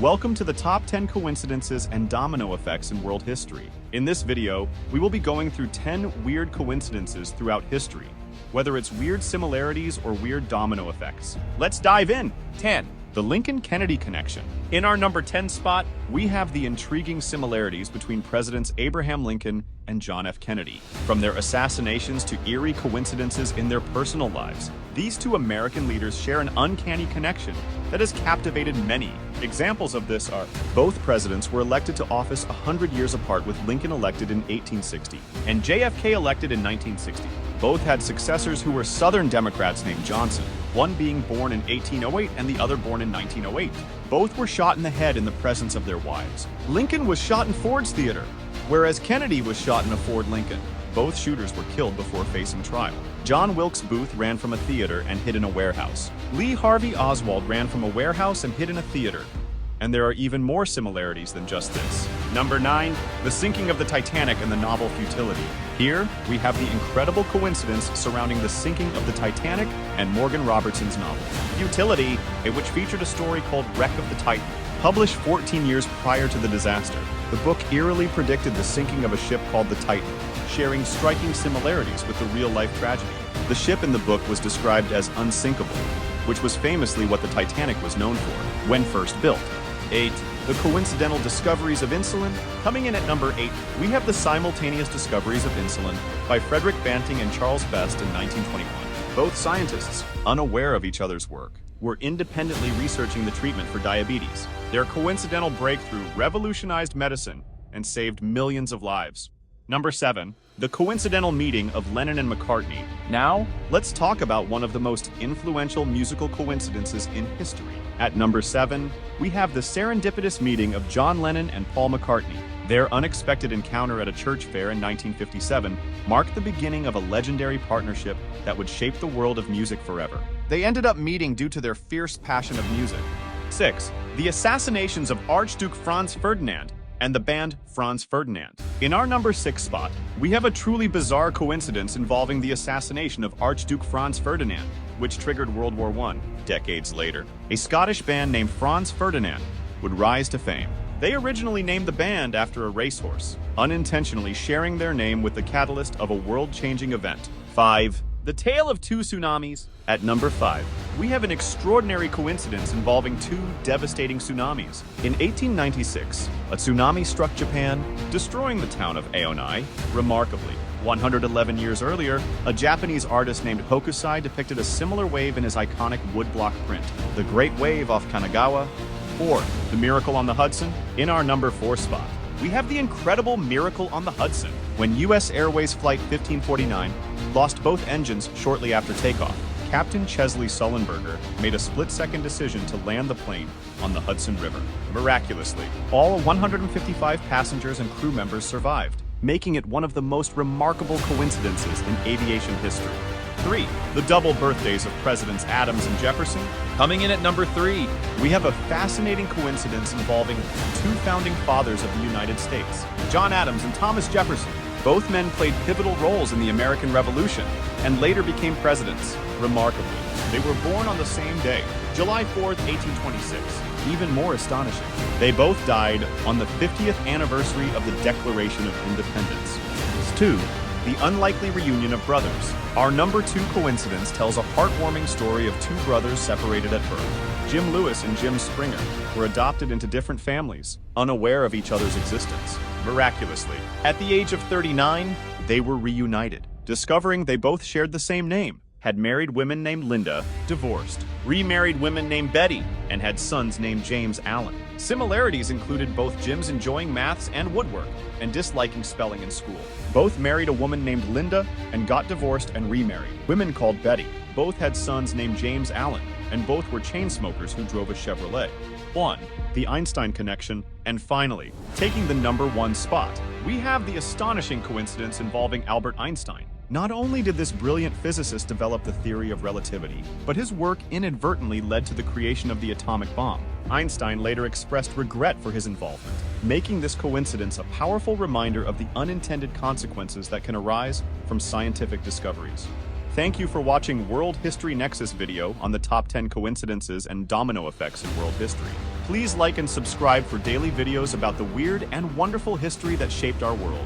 Welcome to the top 10 coincidences and domino effects in world history. In this video, we will be going through 10 weird coincidences throughout history, whether it's weird similarities or weird domino effects. Let's dive in. 10. The Lincoln-Kennedy connection. In our number 10 spot, we have the intriguing similarities between Presidents Abraham Lincoln and John F. Kennedy. From their assassinations to eerie coincidences in their personal lives, these two American leaders share an uncanny connection that has captivated many. Examples of this are, both presidents were elected to office 100 years apart, with Lincoln elected in 1860 and JFK elected in 1960. Both had successors who were Southern Democrats named Johnson, one being born in 1808 and the other born in 1908. Both were shot in the head in the presence of their wives. Lincoln was shot in Ford's Theater, whereas Kennedy was shot in a Ford Lincoln. Both shooters were killed before facing trial. John Wilkes Booth ran from a theater and hid in a warehouse. Lee Harvey Oswald ran from a warehouse and hid in a theater. And there are even more similarities than just this. Number 9, the sinking of the Titanic and the novel Futility. Here, we have the incredible coincidence surrounding the sinking of the Titanic and Morgan Robertson's novel, Futility, which featured a story called Wreck of the Titan. Published 14 years prior to the disaster, the book eerily predicted the sinking of a ship called the Titan, sharing striking similarities with the real-life tragedy. The ship in the book was described as unsinkable, which was famously what the Titanic was known for when first built. 8. The coincidental discoveries of insulin. Coming in at number 8, we have the simultaneous discoveries of insulin by Frederick Banting and Charles Best in 1921. Both scientists, unaware of each other's work, were independently researching the treatment for diabetes. Their coincidental breakthrough revolutionized medicine and saved millions of lives. Number 7, the coincidental meeting of Lennon and McCartney. Now, let's talk about one of the most influential musical coincidences in history. At number 7, we have the serendipitous meeting of John Lennon and Paul McCartney. Their unexpected encounter at a church fair in 1957 marked the beginning of a legendary partnership that would shape the world of music forever. They ended up meeting due to their fierce passion of music. 6. The assassinations of Archduke Franz Ferdinand and the band Franz Ferdinand. In our number 6 spot, we have a truly bizarre coincidence involving the assassination of Archduke Franz Ferdinand, which triggered World War I. Decades later, a Scottish band named Franz Ferdinand would rise to fame. They originally named the band after a racehorse, unintentionally sharing their name with the catalyst of a world-changing event. 5. The tale of two tsunamis. At number 5, we have an extraordinary coincidence involving two devastating tsunamis. In 1896, a tsunami struck Japan, destroying the town of Aonai. Remarkably, 111 years earlier, a Japanese artist named Hokusai depicted a similar wave in his iconic woodblock print, The Great Wave off Kanagawa. 4. The Miracle on the Hudson. In our number 4 spot, we have the incredible Miracle on the Hudson, when U.S. Airways Flight 1549 lost both engines shortly after takeoff. Captain Chesley Sullenberger made a split-second decision to land the plane on the Hudson River. Miraculously, all 155 passengers and crew members survived, making it one of the most remarkable coincidences in aviation history. 3. The double birthdays of Presidents Adams and Jefferson. Coming in at number 3, we have a fascinating coincidence involving two founding fathers of the United States, John Adams and Thomas Jefferson. Both men played pivotal roles in the American Revolution and later became presidents. Remarkably, they were born on the same day, July 4th, 1826. Even more astonishing, they both died on the 50th anniversary of the Declaration of Independence. 2. The unlikely reunion of brothers. Our number 2 coincidence tells a heartwarming story of two brothers separated at birth. Jim Lewis and Jim Springer were adopted into different families, unaware of each other's existence. Miraculously, at the age of 39, they were reunited, discovering they both shared the same name, had married women named Linda, divorced, remarried women named Betty, and had sons named James Allen. Similarities included both Jim's enjoying maths and woodwork, and disliking spelling in school. Both married a woman named Linda and got divorced and remarried, women called Betty. Both had sons named James Allen, and both were chain smokers who drove a Chevrolet. 1. The Einstein connection. And finally, taking the number 1 spot, we have the astonishing coincidence involving Albert Einstein. Not only did this brilliant physicist develop the theory of relativity, but his work inadvertently led to the creation of the atomic bomb. Einstein later expressed regret for his involvement, making this coincidence a powerful reminder of the unintended consequences that can arise from scientific discoveries. Thank you for watching World History Nexus video on the top 10 coincidences and domino effects in world history. Please like and subscribe for daily videos about the weird and wonderful history that shaped our world.